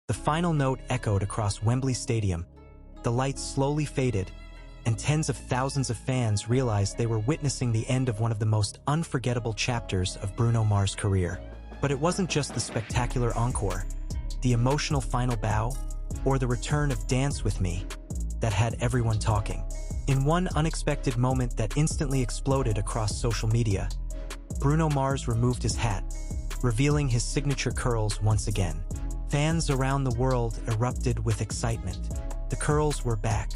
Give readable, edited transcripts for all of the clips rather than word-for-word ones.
The final note echoed across Wembley Stadium. The lights slowly faded, and tens of thousands of fans realized they were witnessing the end of one of the most unforgettable chapters of Bruno Mars' career. But it wasn't just the spectacular encore, the emotional final bow, or the return of Dance With Me that had everyone talking. In one unexpected moment that instantly exploded across social media, Bruno Mars removed his hat, revealing his signature curls once again. Fans around the world erupted with excitement. The curls were back.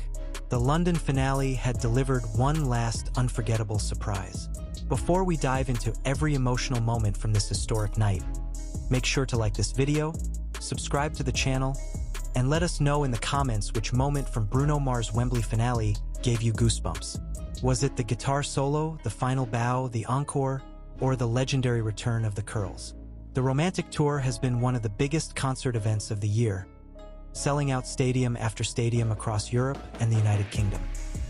The London finale had delivered one last unforgettable surprise. Before we dive into every emotional moment from this historic night, make sure to like this video, subscribe to the channel, and let us know in the comments which moment from Bruno Mars' Wembley finale gave you goosebumps. Was it the guitar solo, the final bow, the encore, or the legendary return of the curls? The Romantic Tour has been one of the biggest concert events of the year, selling out stadium after stadium across Europe and the United Kingdom.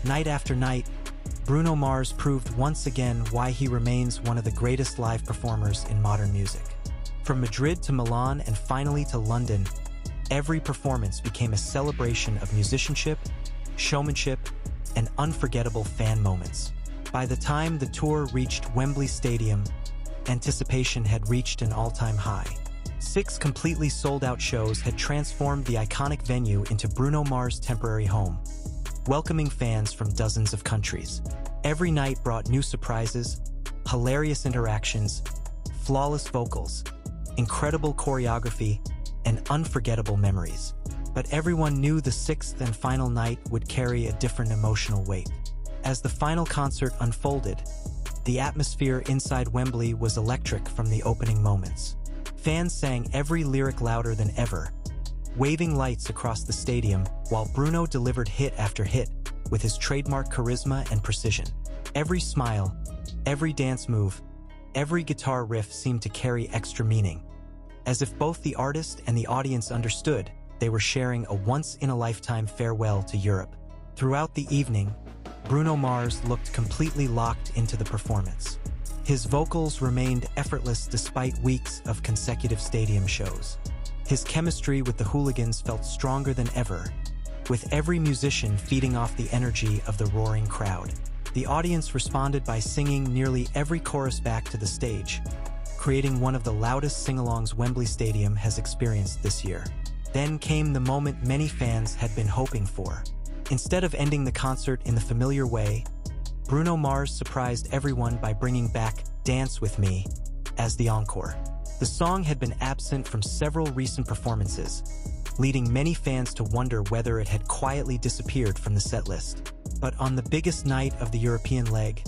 Night after night, Bruno Mars proved once again why he remains one of the greatest live performers in modern music. From Madrid to Milan and finally to London, every performance became a celebration of musicianship, showmanship, and unforgettable fan moments. By the time the tour reached Wembley Stadium, anticipation had reached an all-time high. 6 completely sold-out shows had transformed the iconic venue into Bruno Mars' temporary home, welcoming fans from dozens of countries. Every night brought new surprises, hilarious interactions, flawless vocals, incredible choreography, and unforgettable memories. But everyone knew the 6th and final night would carry a different emotional weight. As the final concert unfolded, the atmosphere inside Wembley was electric from the opening moments. Fans sang every lyric louder than ever, waving lights across the stadium while Bruno delivered hit after hit with his trademark charisma and precision. Every smile, every dance move, every guitar riff seemed to carry extra meaning. As if both the artist and the audience understood, they were sharing a once-in-a-lifetime farewell to Europe. Throughout the evening, Bruno Mars looked completely locked into the performance. His vocals remained effortless despite weeks of consecutive stadium shows. His chemistry with the Hooligans felt stronger than ever, with every musician feeding off the energy of the roaring crowd. The audience responded by singing nearly every chorus back to the stage, creating one of the loudest sing-alongs Wembley Stadium has experienced this year. Then came the moment many fans had been hoping for. Instead of ending the concert in the familiar way, Bruno Mars surprised everyone by bringing back Dance With Me as the encore. The song had been absent from several recent performances, leading many fans to wonder whether it had quietly disappeared from the setlist. But on the biggest night of the European leg,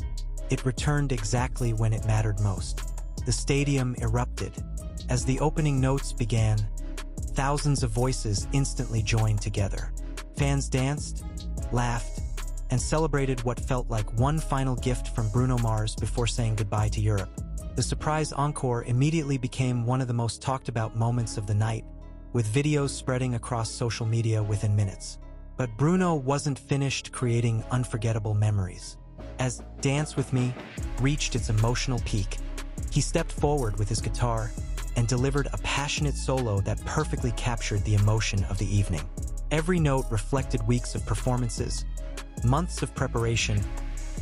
it returned exactly when it mattered most. The stadium erupted. As the opening notes began, thousands of voices instantly joined together. Fans danced, laughed, and celebrated what felt like one final gift from Bruno Mars before saying goodbye to Europe. The surprise encore immediately became one of the most talked about moments of the night, with videos spreading across social media within minutes. But Bruno wasn't finished creating unforgettable memories. As Dance With Me reached its emotional peak, he stepped forward with his guitar and delivered a passionate solo that perfectly captured the emotion of the evening. Every note reflected weeks of performances, months of preparation,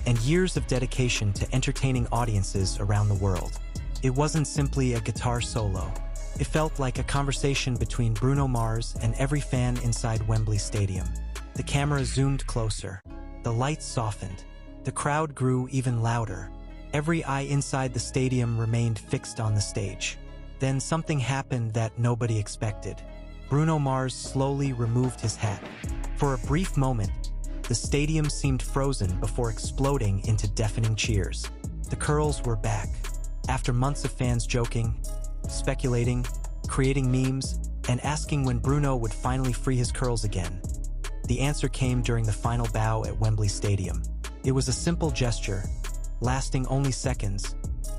and years of dedication to entertaining audiences around the world. It wasn't simply a guitar solo. It felt like a conversation between Bruno Mars and every fan inside Wembley Stadium. The camera zoomed closer. The lights softened. The crowd grew even louder. Every eye inside the stadium remained fixed on the stage. Then something happened that nobody expected. Bruno Mars slowly removed his hat. For a brief moment, the stadium seemed frozen before exploding into deafening cheers. The curls were back. After months of fans joking, speculating, creating memes, and asking when Bruno would finally free his curls again, the answer came during the final bow at Wembley Stadium. It was a simple gesture, lasting only seconds,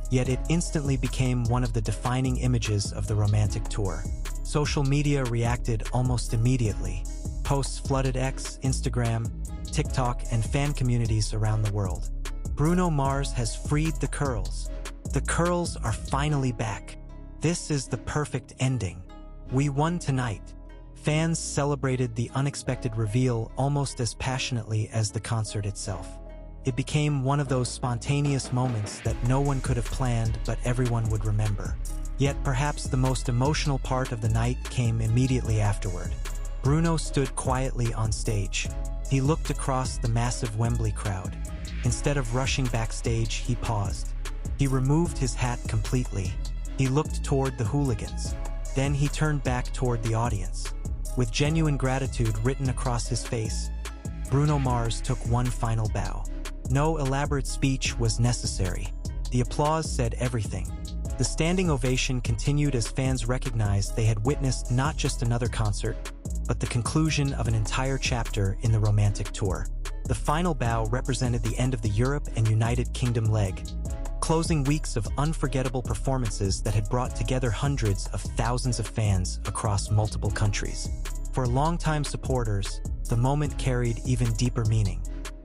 yet it instantly became one of the defining images of the Romantic Tour. Social media reacted almost immediately. Posts flooded X, Instagram, TikTok, and fan communities around the world. Bruno Mars has freed the curls. The curls are finally back. This is the perfect ending. We won tonight. Fans celebrated the unexpected reveal almost as passionately as the concert itself. It became one of those spontaneous moments that no one could have planned but everyone would remember. Yet perhaps the most emotional part of the night came immediately afterward. Bruno stood quietly on stage. He looked across the massive Wembley crowd. Instead of rushing backstage, he paused. He removed his hat completely. He looked toward the hooligans. Then he turned back toward the audience. With genuine gratitude written across his face, Bruno Mars took one final bow. No elaborate speech was necessary. The applause said everything. The standing ovation continued as fans recognized they had witnessed not just another concert, but the conclusion of an entire chapter in the romantic tour. The final bow represented the end of the Europe and United Kingdom leg, closing weeks of unforgettable performances that had brought together hundreds of thousands of fans across multiple countries. For longtime supporters, the moment carried even deeper meaning.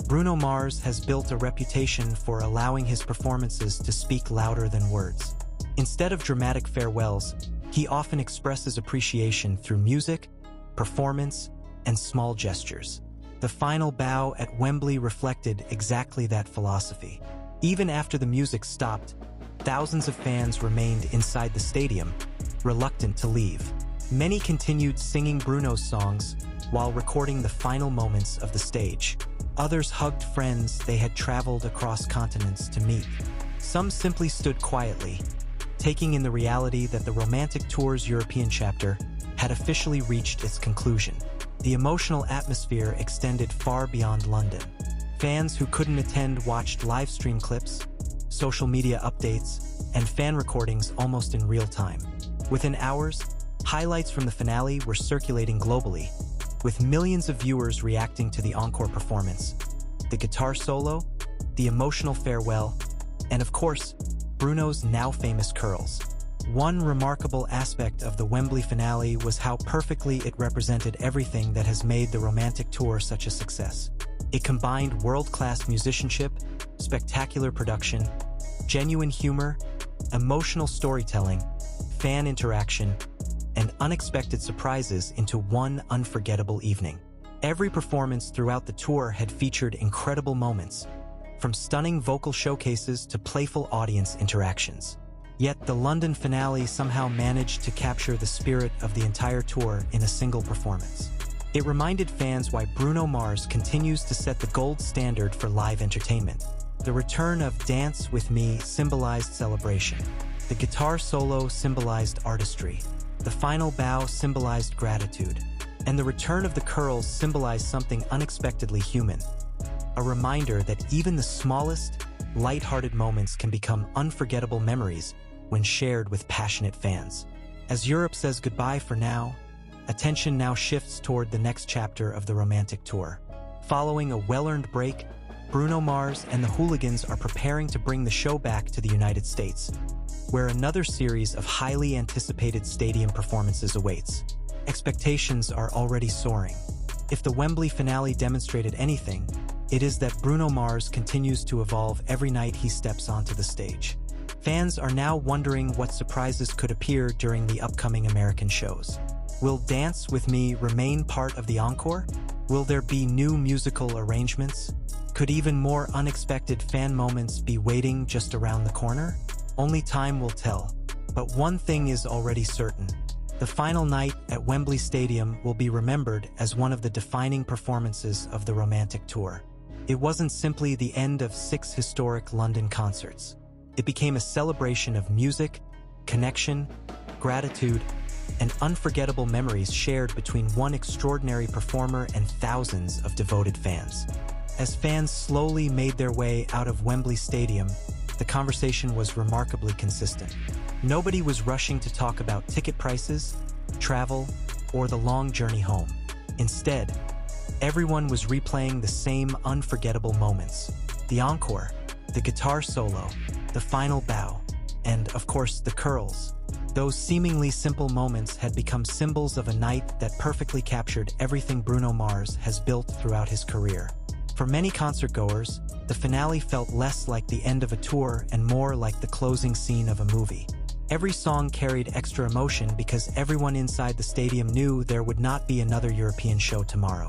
Bruno Mars has built a reputation for allowing his performances to speak louder than words. Instead of dramatic farewells, he often expresses appreciation through music, performance, and small gestures. The final bow at Wembley reflected exactly that philosophy. Even after the music stopped, thousands of fans remained inside the stadium, reluctant to leave. Many continued singing Bruno's songs while recording the final moments of the stage. Others hugged friends they had traveled across continents to meet. Some simply stood quietly, taking in the reality that the romantic tour's European chapter had officially reached its conclusion. The emotional atmosphere extended far beyond London. Fans who couldn't attend watched live stream clips, social media updates, and fan recordings almost in real time. Within hours, highlights from the finale were circulating globally, with millions of viewers reacting to the encore performance, the guitar solo, the emotional farewell, and of course, Bruno's now famous curls. One remarkable aspect of the Wembley finale was how perfectly it represented everything that has made the romantic tour such a success. It combined world-class musicianship, spectacular production, genuine humor, emotional storytelling, fan interaction, and unexpected surprises into one unforgettable evening. Every performance throughout the tour had featured incredible moments, from stunning vocal showcases to playful audience interactions. Yet the London finale somehow managed to capture the spirit of the entire tour in a single performance. It reminded fans why Bruno Mars continues to set the gold standard for live entertainment. The return of Dance With Me symbolized celebration. The guitar solo symbolized artistry. The final bow symbolized gratitude. And the return of the curls symbolized something unexpectedly human. A reminder that even the smallest, light-hearted moments can become unforgettable memories when shared with passionate fans. As Europe says goodbye for now, attention now shifts toward the next chapter of the romantic tour. Following a well-earned break, Bruno Mars and the Hooligans are preparing to bring the show back to the United States, where another series of highly anticipated stadium performances awaits. Expectations are already soaring. If the Wembley finale demonstrated anything, it is that Bruno Mars continues to evolve every night he steps onto the stage. Fans are now wondering what surprises could appear during the upcoming American shows. Will Dance With Me remain part of the encore? Will there be new musical arrangements? Could even more unexpected fan moments be waiting just around the corner? Only time will tell. But one thing is already certain. The final night at Wembley Stadium will be remembered as one of the defining performances of the romantic tour. It wasn't simply the end of 6 historic London concerts. It became a celebration of music, connection, gratitude, and unforgettable memories shared between one extraordinary performer and thousands of devoted fans. As fans slowly made their way out of Wembley Stadium, the conversation was remarkably consistent. Nobody was rushing to talk about ticket prices, travel, or the long journey home. Instead, everyone was replaying the same unforgettable moments: the encore, the guitar solo, the final bow, and, of course, the curls. Those seemingly simple moments had become symbols of a night that perfectly captured everything Bruno Mars has built throughout his career. For many concertgoers, the finale felt less like the end of a tour and more like the closing scene of a movie. Every song carried extra emotion because everyone inside the stadium knew there would not be another European show tomorrow.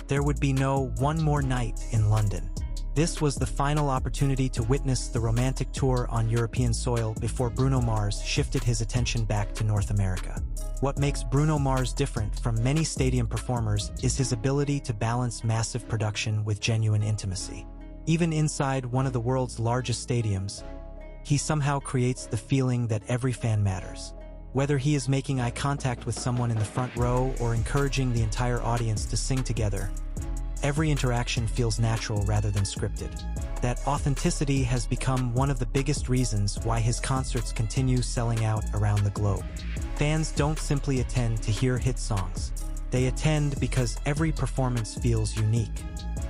There would be no one more night in London. This was the final opportunity to witness the romantic tour on European soil before Bruno Mars shifted his attention back to North America. What makes Bruno Mars different from many stadium performers is his ability to balance massive production with genuine intimacy. Even inside one of the world's largest stadiums, he somehow creates the feeling that every fan matters. Whether he is making eye contact with someone in the front row or encouraging the entire audience to sing together, every interaction feels natural rather than scripted. That authenticity has become one of the biggest reasons why his concerts continue selling out around the globe. Fans don't simply attend to hear hit songs. They attend because every performance feels unique.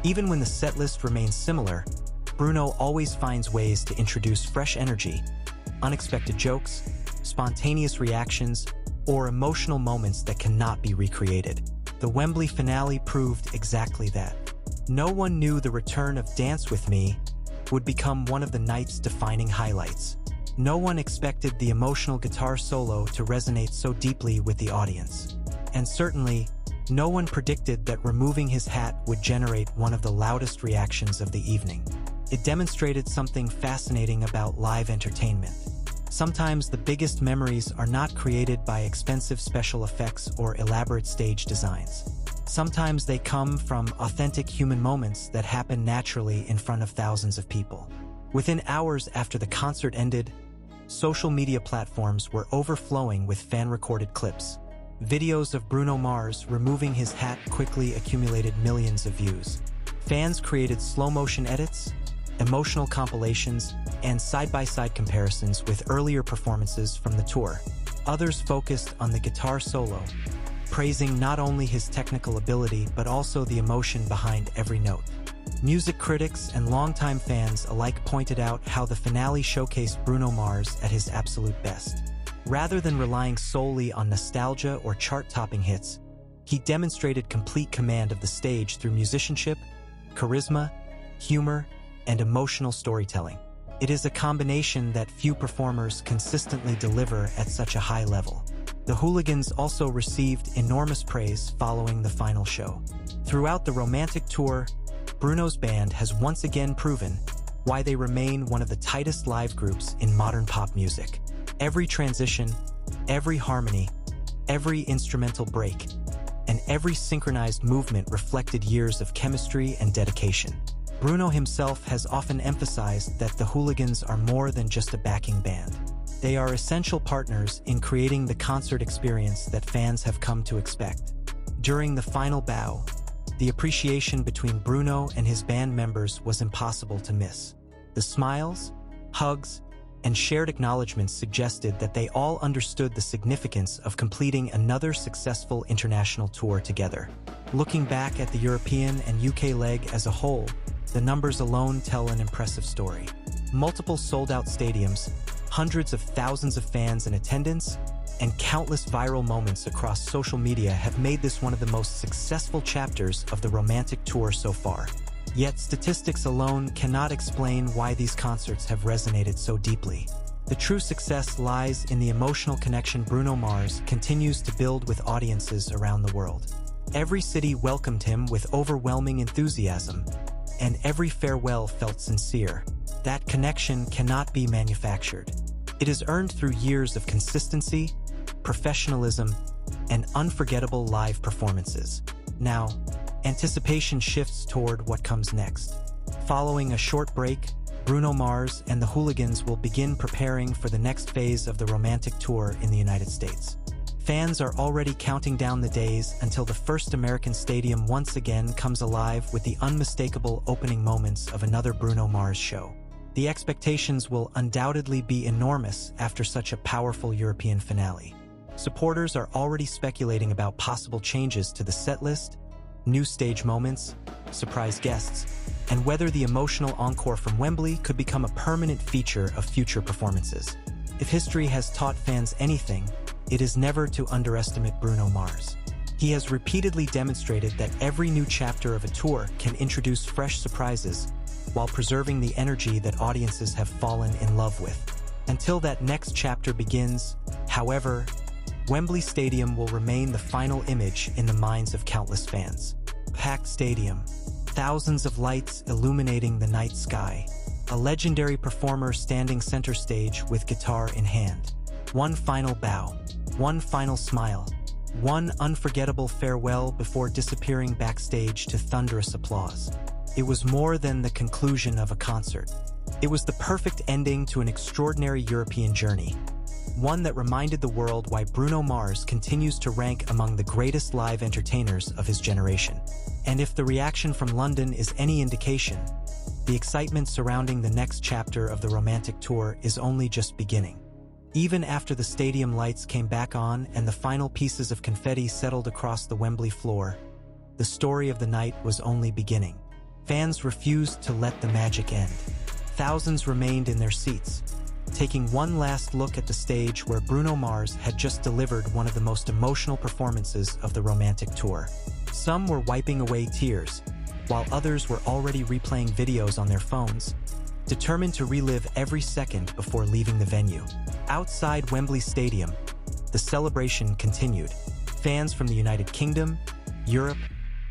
Even when the setlist remains similar, Bruno always finds ways to introduce fresh energy, unexpected jokes, spontaneous reactions, or emotional moments that cannot be recreated. The Wembley finale proved exactly that. No one knew the return of Dance With Me would become one of the night's defining highlights. No one expected the emotional guitar solo to resonate so deeply with the audience. And certainly, no one predicted that removing his hat would generate one of the loudest reactions of the evening. It demonstrated something fascinating about live entertainment. Sometimes the biggest memories are not created by expensive special effects or elaborate stage designs. Sometimes they come from authentic human moments that happen naturally in front of thousands of people. Within hours after the concert ended, social media platforms were overflowing with fan-recorded clips. Videos of Bruno Mars removing his hat quickly accumulated millions of views. Fans created slow-motion edits, emotional compilations, and side-by-side comparisons with earlier performances from the tour. Others focused on the guitar solo, praising not only his technical ability but also the emotion behind every note. Music critics and longtime fans alike pointed out how the finale showcased Bruno Mars at his absolute best. Rather than relying solely on nostalgia or chart-topping hits, he demonstrated complete command of the stage through musicianship, charisma, humor, and emotional storytelling. It is a combination that few performers consistently deliver at such a high level. The Hooligans also received enormous praise following the final show. Throughout the romantic tour, Bruno's band has once again proven why they remain one of the tightest live groups in modern pop music. Every transition, every harmony, every instrumental break, and every synchronized movement reflected years of chemistry and dedication. Bruno himself has often emphasized that the Hooligans are more than just a backing band. They are essential partners in creating the concert experience that fans have come to expect. During the final bow, the appreciation between Bruno and his band members was impossible to miss. The smiles, hugs, and shared acknowledgments suggested that they all understood the significance of completing another successful international tour together. Looking back at the European and UK leg as a whole, the numbers alone tell an impressive story. Multiple sold-out stadiums, hundreds of thousands of fans in attendance, and countless viral moments across social media have made this one of the most successful chapters of the romantic tour so far. Yet statistics alone cannot explain why these concerts have resonated so deeply. The true success lies in the emotional connection Bruno Mars continues to build with audiences around the world. Every city welcomed him with overwhelming enthusiasm, and every farewell felt sincere. That connection cannot be manufactured. It is earned through years of consistency, professionalism, and unforgettable live performances. Now, anticipation shifts toward what comes next. Following a short break, Bruno Mars and the Hooligans will begin preparing for the next phase of the romantic tour in the United States. Fans are already counting down the days until the first American stadium once again comes alive with the unmistakable opening moments of another Bruno Mars show. The expectations will undoubtedly be enormous after such a powerful European finale. Supporters are already speculating about possible changes to the setlist, new stage moments, surprise guests, and whether the emotional encore from Wembley could become a permanent feature of future performances. If history has taught fans anything, it is never to underestimate Bruno Mars. He has repeatedly demonstrated that every new chapter of a tour can introduce fresh surprises while preserving the energy that audiences have fallen in love with. Until that next chapter begins, however, Wembley Stadium will remain the final image in the minds of countless fans. Packed stadium, thousands of lights illuminating the night sky, a legendary performer standing center stage with guitar in hand. One final bow, one final smile, one unforgettable farewell before disappearing backstage to thunderous applause. It was more than the conclusion of a concert. It was the perfect ending to an extraordinary European journey, one that reminded the world why Bruno Mars continues to rank among the greatest live entertainers of his generation. And if the reaction from London is any indication, the excitement surrounding the next chapter of the romantic tour is only just beginning. Even after the stadium lights came back on and the final pieces of confetti settled across the Wembley floor, the story of the night was only beginning. Fans refused to let the magic end. Thousands remained in their seats, taking one last look at the stage where Bruno Mars had just delivered one of the most emotional performances of the romantic tour. Some were wiping away tears, while others were already replaying videos on their phones, determined to relive every second before leaving the venue. Outside Wembley Stadium, the celebration continued. Fans from the United Kingdom, Europe,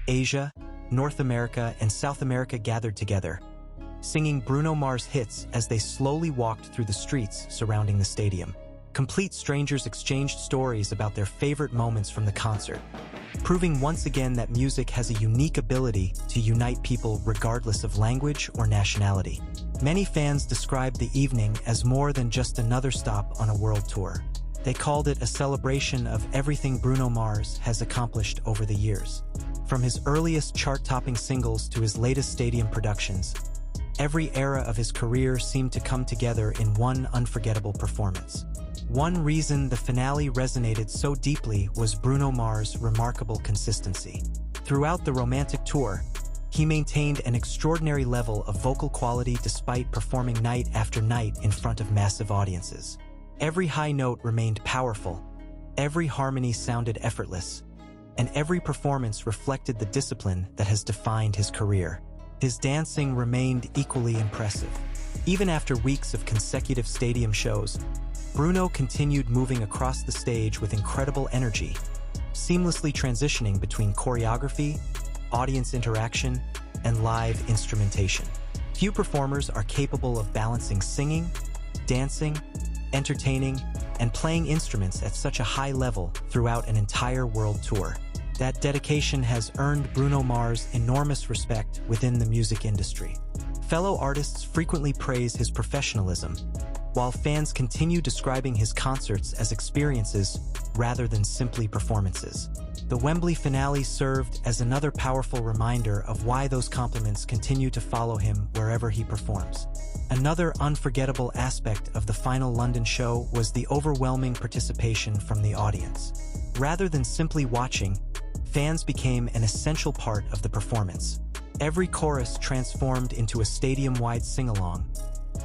Asia, North America, and South America gathered together, singing Bruno Mars hits as they slowly walked through the streets surrounding the stadium. Complete strangers exchanged stories about their favorite moments from the concert, proving once again that music has a unique ability to unite people regardless of language or nationality. Many fans described the evening as more than just another stop on a world tour. They called it a celebration of everything Bruno Mars has accomplished over the years. From his earliest chart-topping singles to his latest stadium productions, every era of his career seemed to come together in one unforgettable performance. One reason the finale resonated so deeply was Bruno Mars' remarkable consistency. Throughout the romantic tour, he maintained an extraordinary level of vocal quality despite performing night after night in front of massive audiences. Every high note remained powerful, every harmony sounded effortless, and every performance reflected the discipline that has defined his career. His dancing remained equally impressive. Even after weeks of consecutive stadium shows, Bruno continued moving across the stage with incredible energy, seamlessly transitioning between choreography, audience interaction, and live instrumentation. Few performers are capable of balancing singing, dancing, entertaining, and playing instruments at such a high level throughout an entire world tour. That dedication has earned Bruno Mars enormous respect within the music industry. Fellow artists frequently praise his professionalism, while fans continue describing his concerts as experiences rather than simply performances. The Wembley finale served as another powerful reminder of why those compliments continue to follow him wherever he performs. Another unforgettable aspect of the final London show was the overwhelming participation from the audience. Rather than simply watching, fans became an essential part of the performance. Every chorus transformed into a stadium-wide sing-along,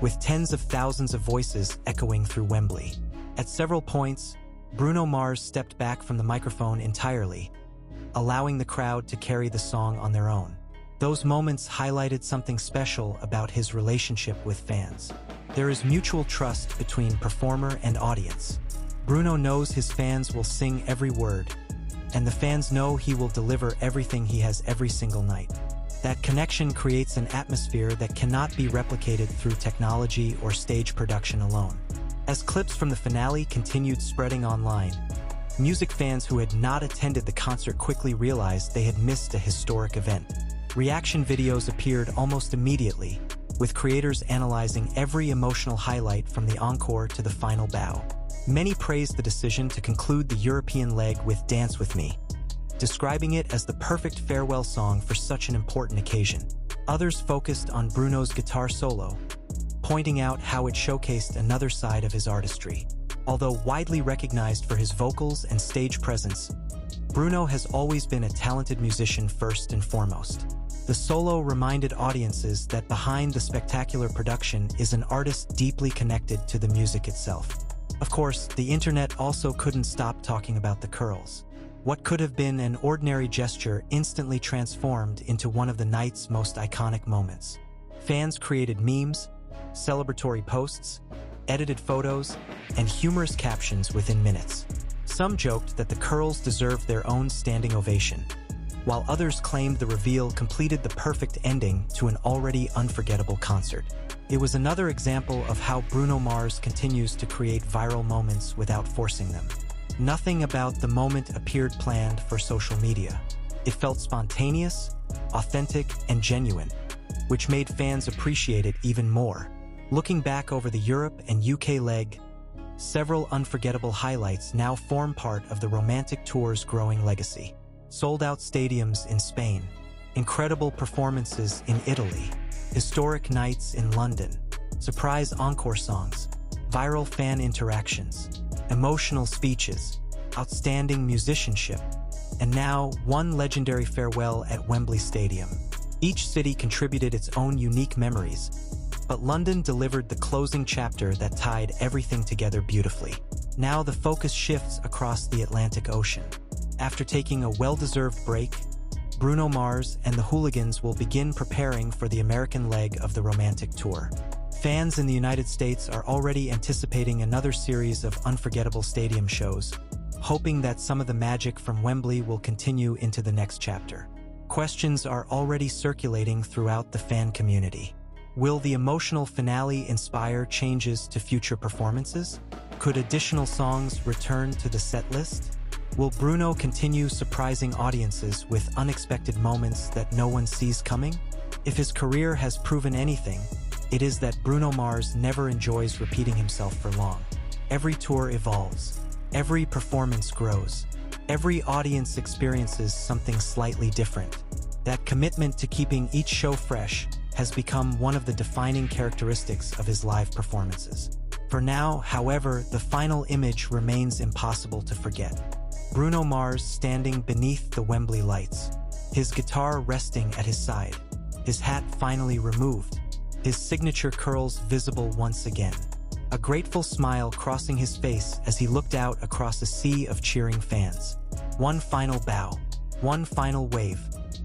with tens of thousands of voices echoing through Wembley. At several points, Bruno Mars stepped back from the microphone entirely, allowing the crowd to carry the song on their own. Those moments highlighted something special about his relationship with fans. There is mutual trust between performer and audience. Bruno knows his fans will sing every word, and the fans know he will deliver everything he has every single night. That connection creates an atmosphere that cannot be replicated through technology or stage production alone. As clips from the finale continued spreading online, music fans who had not attended the concert quickly realized they had missed a historic event. Reaction videos appeared almost immediately, with creators analyzing every emotional highlight from the encore to the final bow. Many praised the decision to conclude the European leg with Dance With Me, describing it as the perfect farewell song for such an important occasion. Others focused on Bruno's guitar solo, pointing out how it showcased another side of his artistry. Although widely recognized for his vocals and stage presence, Bruno has always been a talented musician first and foremost. The solo reminded audiences that behind the spectacular production is an artist deeply connected to the music itself. Of course, the internet also couldn't stop talking about the curls. What could have been an ordinary gesture instantly transformed into one of the night's most iconic moments. Fans created memes, celebratory posts, edited photos, and humorous captions within minutes. Some joked that the Curls deserved their own standing ovation, while others claimed the reveal completed the perfect ending to an already unforgettable concert. It was another example of how Bruno Mars continues to create viral moments without forcing them. Nothing about the moment appeared planned for social media. It felt spontaneous, authentic, and genuine, which made fans appreciate it even more. Looking back over the Europe and UK leg, several unforgettable highlights now form part of the romantic tour's growing legacy. Sold-out stadiums in Spain, incredible performances in Italy, historic nights in London, surprise encore songs, viral fan interactions, emotional speeches, outstanding musicianship, and now one legendary farewell at Wembley Stadium. Each city contributed its own unique memories, but London delivered the closing chapter that tied everything together beautifully. Now the focus shifts across the Atlantic Ocean. After taking a well-deserved break, Bruno Mars and the Hooligans will begin preparing for the American leg of the romantic tour. Fans in the United States are already anticipating another series of unforgettable stadium shows, hoping that some of the magic from Wembley will continue into the next chapter. Questions are already circulating throughout the fan community. Will the emotional finale inspire changes to future performances? Could additional songs return to the set list? Will Bruno continue surprising audiences with unexpected moments that no one sees coming? If his career has proven anything, it is that Bruno Mars never enjoys repeating himself for long. Every tour evolves, every performance grows, every audience experiences something slightly different. That commitment to keeping each show fresh has become one of the defining characteristics of his live performances. For now, however, the final image remains impossible to forget. Bruno Mars standing beneath the Wembley lights, his guitar resting at his side, his hat finally removed, his signature curls visible once again. A grateful smile crossing his face as he looked out across a sea of cheering fans. One final bow, one final wave,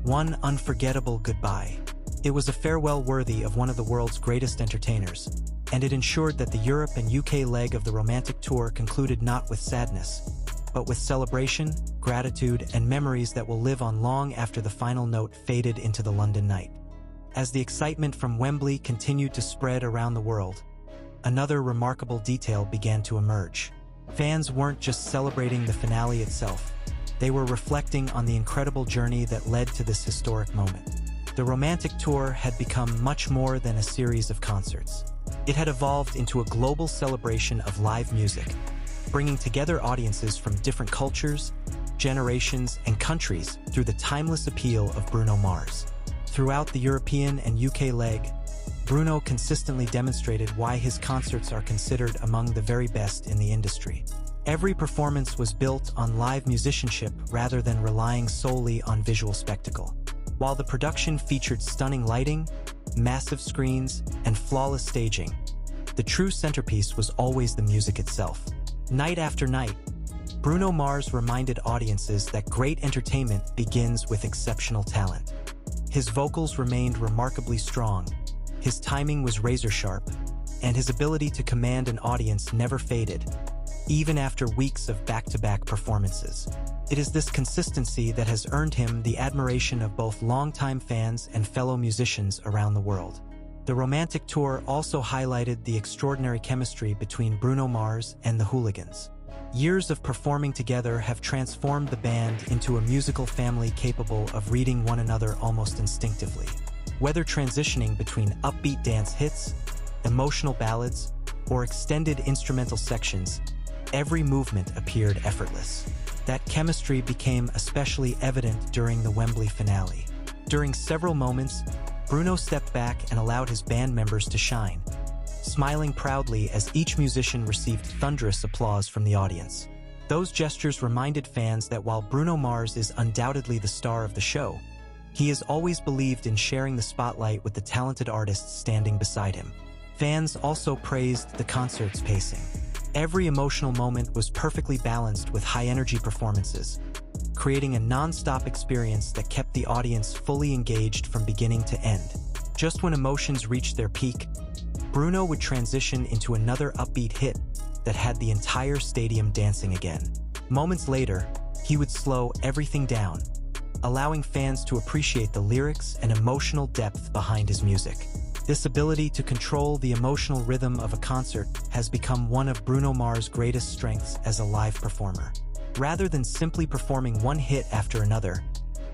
one unforgettable goodbye. It was a farewell worthy of one of the world's greatest entertainers, and it ensured that the Europe and UK leg of the romantic tour concluded not with sadness, but with celebration, gratitude, and memories that will live on long after the final note faded into the London night. As the excitement from Wembley continued to spread around the world, another remarkable detail began to emerge. Fans weren't just celebrating the finale itself, they were reflecting on the incredible journey that led to this historic moment. The romantic tour had become much more than a series of concerts. It had evolved into a global celebration of live music, bringing together audiences from different cultures, generations, and countries through the timeless appeal of Bruno Mars. Throughout the European and UK leg, Bruno consistently demonstrated why his concerts are considered among the very best in the industry. Every performance was built on live musicianship rather than relying solely on visual spectacle. While the production featured stunning lighting, massive screens, and flawless staging, the true centerpiece was always the music itself. Night after night, Bruno Mars reminded audiences that great entertainment begins with exceptional talent. His vocals remained remarkably strong, his timing was razor-sharp, and his ability to command an audience never faded, even after weeks of back-to-back performances. It is this consistency that has earned him the admiration of both longtime fans and fellow musicians around the world. The romantic tour also highlighted the extraordinary chemistry between Bruno Mars and the Hooligans. Years of performing together have transformed the band into a musical family capable of reading one another almost instinctively. Whether transitioning between upbeat dance hits, emotional ballads, or extended instrumental sections, every movement appeared effortless. That chemistry became especially evident during the Wembley finale. During several moments, Bruno stepped back and allowed his band members to shine, smiling proudly as each musician received thunderous applause from the audience. Those gestures reminded fans that while Bruno Mars is undoubtedly the star of the show, he has always believed in sharing the spotlight with the talented artists standing beside him. Fans also praised the concert's pacing. Every emotional moment was perfectly balanced with high-energy performances, creating a non-stop experience that kept the audience fully engaged from beginning to end. Just when emotions reached their peak, Bruno would transition into another upbeat hit that had the entire stadium dancing again. Moments later, he would slow everything down, allowing fans to appreciate the lyrics and emotional depth behind his music. This ability to control the emotional rhythm of a concert has become one of Bruno Mars' greatest strengths as a live performer. Rather than simply performing one hit after another,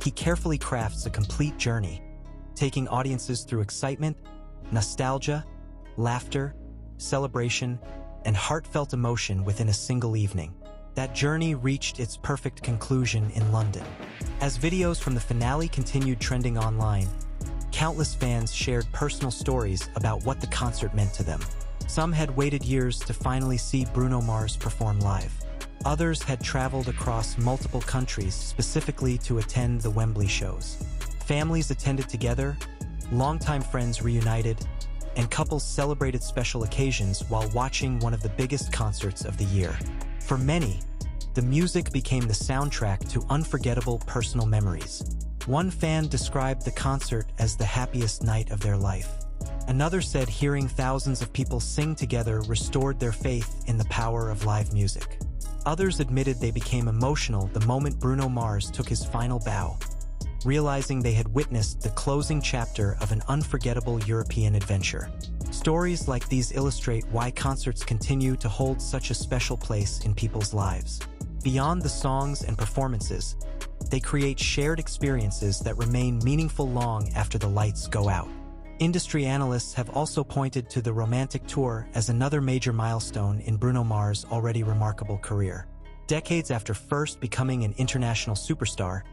he carefully crafts a complete journey, taking audiences through excitement, nostalgia, laughter, celebration, and heartfelt emotion within a single evening. That journey reached its perfect conclusion in London. As videos from the finale continued trending online, countless fans shared personal stories about what the concert meant to them. Some had waited years to finally see Bruno Mars perform live. Others had traveled across multiple countries specifically to attend the Wembley shows. Families attended together, longtime friends reunited, and couples celebrated special occasions while watching one of the biggest concerts of the year. For many, the music became the soundtrack to unforgettable personal memories. One fan described the concert as the happiest night of their life. Another said hearing thousands of people sing together restored their faith in the power of live music. Others admitted they became emotional the moment Bruno Mars took his final bow, realizing they had witnessed the closing chapter of an unforgettable European adventure. Stories like these illustrate why concerts continue to hold such a special place in people's lives. Beyond the songs and performances, they create shared experiences that remain meaningful long after the lights go out. Industry analysts have also pointed to the Romantic Tour as another major milestone in Bruno Mars' already remarkable career. Decades after first becoming an international superstar,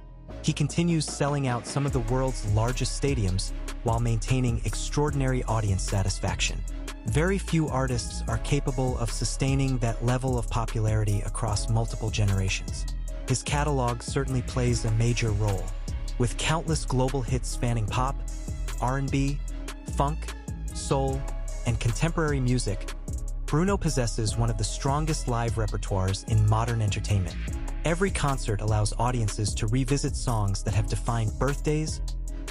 he continues selling out some of the world's largest stadiums while maintaining extraordinary audience satisfaction. Very few artists are capable of sustaining that level of popularity across multiple generations. His catalog certainly plays a major role, with countless global hits spanning pop, R&B, funk, soul, and contemporary music. Bruno possesses one of the strongest live repertoires in modern entertainment. Every concert allows audiences to revisit songs that have defined birthdays,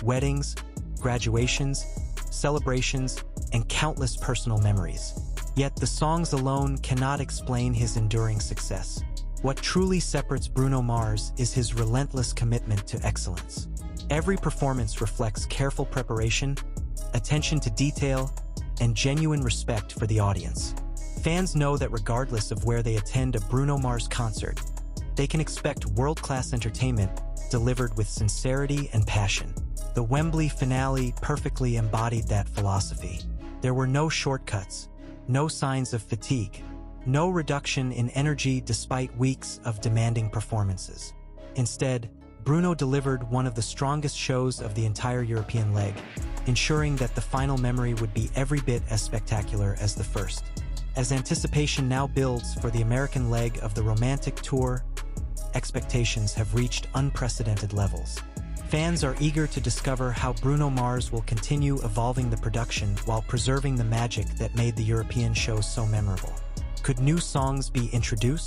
weddings, graduations, celebrations, and countless personal memories. Yet the songs alone cannot explain his enduring success. What truly separates Bruno Mars is his relentless commitment to excellence. Every performance reflects careful preparation, attention to detail, and genuine respect for the audience. Fans know that regardless of where they attend a Bruno Mars concert, they can expect world-class entertainment delivered with sincerity and passion. The Wembley finale perfectly embodied that philosophy. There were no shortcuts, no signs of fatigue, no reduction in energy despite weeks of demanding performances. Instead, Bruno delivered one of the strongest shows of the entire European leg, ensuring that the final memory would be every bit as spectacular as the first. As anticipation now builds for the American leg of the Romantic Tour, expectations have reached unprecedented levels. Fans are eager to discover how Bruno Mars will continue evolving the production while preserving the magic that made the European show so memorable. Could new songs be introduced?